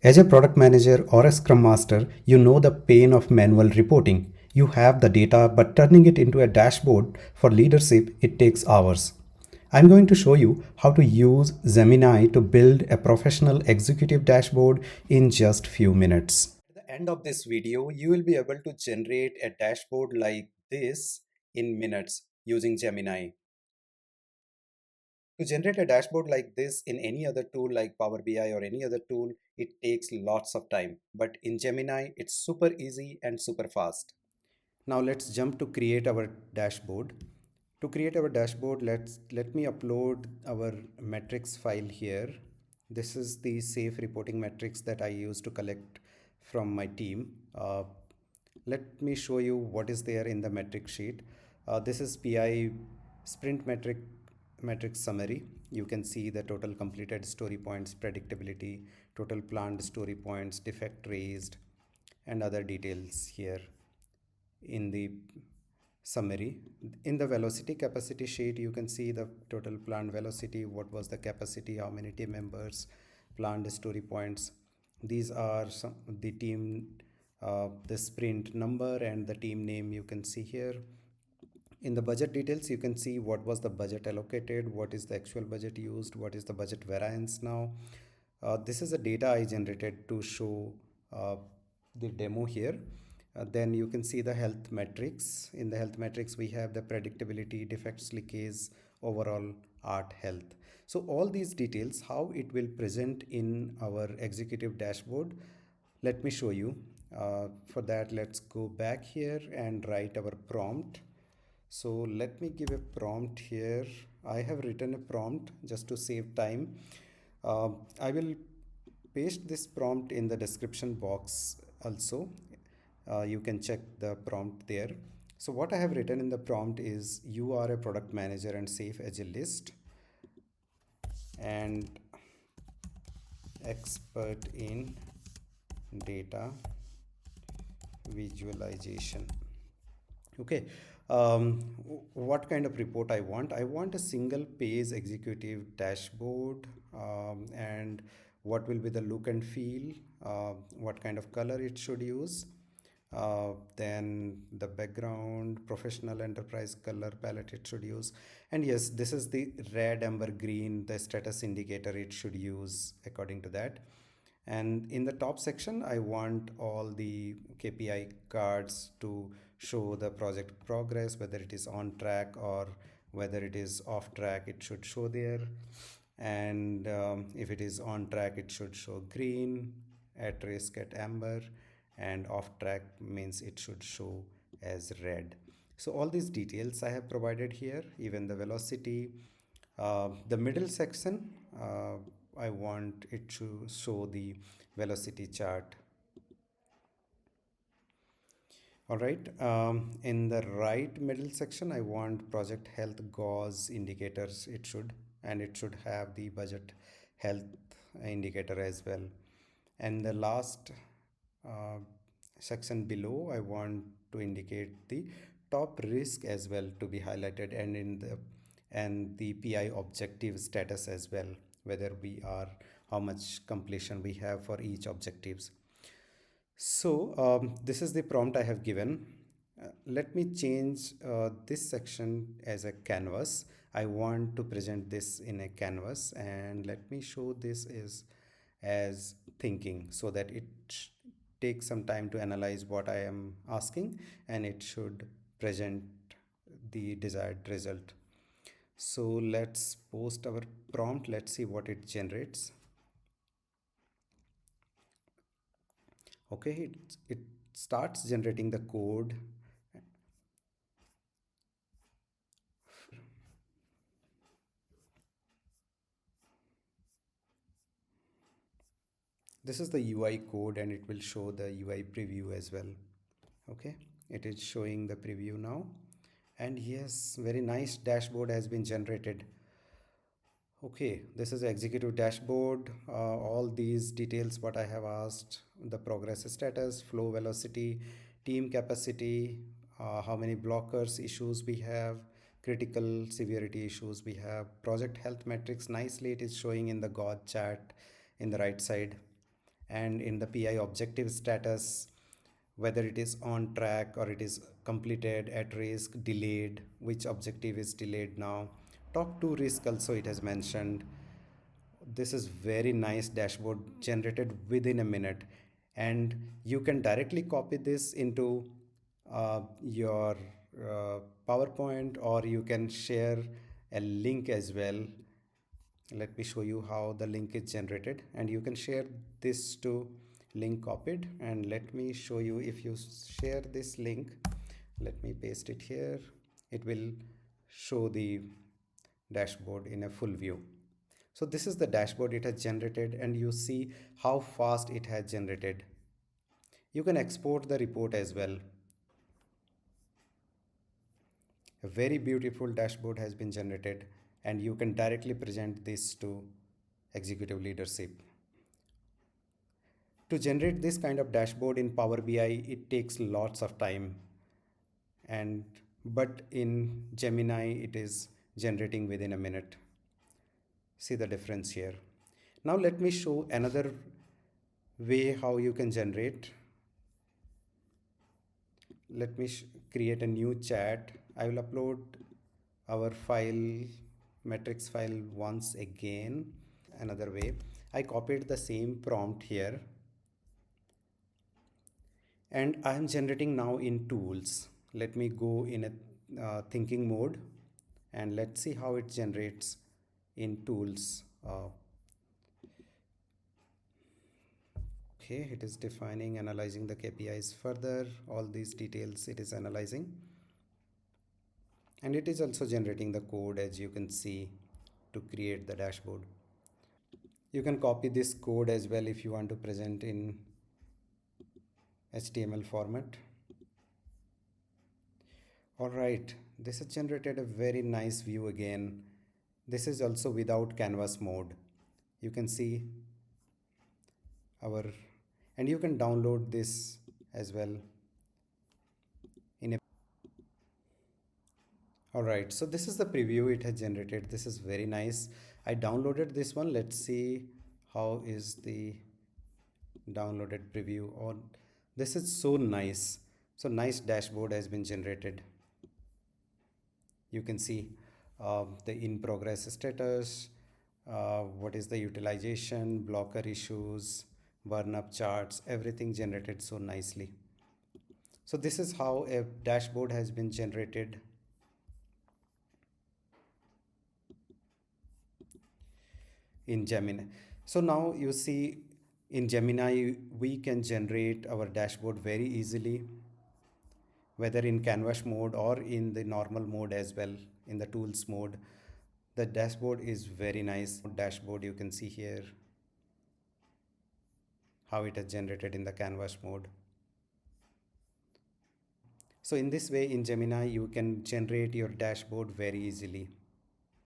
As a product manager or a scrum master, you know the pain of manual reporting. You have the data, but turning it into a dashboard for leadership, it takes hours. I'm going to show you how to use Gemini to build a professional executive dashboard in just few minutes. At the end of this video, you will be able to generate a dashboard like this in minutes using Gemini. To generate a dashboard like this in any other tool like Power BI or any other tool, it takes lots of time. But in Gemini, it's super easy and super fast. Now let's jump to create our dashboard. To create our dashboard, let me upload our metrics file here. This is the safe reporting metrics that I use to collect from my team. Let me show you what is there in the metric sheet. This is PI sprint metric summary. You can see the total completed story points, predictability, total planned story points, defect raised, and other details here in the summary. In the velocity capacity sheet, you can see the total planned velocity, what was the capacity, how many team members, planned story points. These are the team, the sprint number and the team name you can see here. In the budget details, you can see what was the budget allocated, what is the actual budget used, what is the budget variance now. This is the data I generated to show the demo here. Then you can see the health metrics. In the health metrics, we have the predictability, defects, leakage, overall art health. So all these details, how it will present in our executive dashboard, let me show you. For that, let's go back here and write our prompt. So let me give a prompt here. I have written a prompt just to save time. I will paste this prompt in the description box also. You can check the prompt there. So what I have written in the prompt is you are a product manager and safe Agilist and expert in data visualization. Okay. What kind of report I want? I want a single page executive dashboard, and what will be the look and feel, what kind of color it should use, then the background, professional enterprise color palette it should use. And yes, this is the red, amber, green, the status indicator it should use according to that. And in the top section, I want all the KPI cards to show the project progress, whether it is on track or whether it is off track, it should show there. And if it is on track, it should show green, at risk at amber, and off track means it should show as red. So all these details I have provided here, even the velocity. The middle section, I want it to show the velocity chart. All right, in the right middle section, I want project health gauze indicators. And it should have the budget health indicator as well. And the last uh, section below, I want to indicate the top risk as well to be highlighted, and the PI objective status as well, whether we are, how much completion we have for each objectives. So this is the prompt I have given. Let me change this section as a canvas. I want to present this in a canvas, and let me show this as thinking, so that it takes some time to analyze what I am asking, and it should present the desired result. So let's post our prompt. Let's see what it generates. Okay, it starts generating the code. This is the UI code, and it will show the UI preview as well. Okay, it is showing the preview now, and yes, very nice dashboard has been generated. Okay, this is the executive dashboard. All these details what I have asked, the progress status, flow velocity, team capacity, how many blockers issues we have, critical severity issues we have, project health metrics, nicely it is showing in the God chart in the right side. and in the PI objective status, whether it is on track or it is completed, at risk, delayed, which objective is delayed now. Top 2 risk also it has mentioned. This is very nice dashboard generated within a minute, and you can directly copy this into your PowerPoint, or you can share a link as well. Let me show you how the link is generated, and you can share this to link copied. And let me show you, if you share this link, let me paste it here, it will show the dashboard in a full view. So this is the dashboard it has generated, and you see how fast it has generated. You can export the report as well. A very beautiful dashboard has been generated, and you can directly present this to executive leadership. To generate this kind of dashboard in Power BI, it takes lots of time, and but in Gemini it is generating within a minute. See the difference here. Now let me show another way how you can generate. Let me create a new chat. I will upload our file, metrics file, once again. Another way, I copied the same prompt here, and I am generating now in tools. Let me go in a thinking mode, and let's see how it generates in tools. Okay, it is defining, analyzing the KPIs further, all these details it is analyzing, and it is also generating the code, as you can see, to create the dashboard. You can copy this code as well if you want to present in HTML format. All right, this has generated a very nice view again. This is also without canvas mode. You can see our, and you can download this as well in a. All right, so this is the preview it has generated. This is very nice. I downloaded this one. Let's see how is the downloaded preview. Or this is so nice. So nice dashboard has been generated. You can see the in progress status, what is the utilization, blocker issues, burn up charts, everything generated so nicely. So this is how a dashboard has been generated in Gemini. So now you see in Gemini we can generate our dashboard very easily, whether in canvas mode or in the normal mode as well, in the tools mode. The dashboard is very nice. Dashboard, you can see here how it is generated in the canvas mode. So in this way, in Gemini you can generate your dashboard very easily.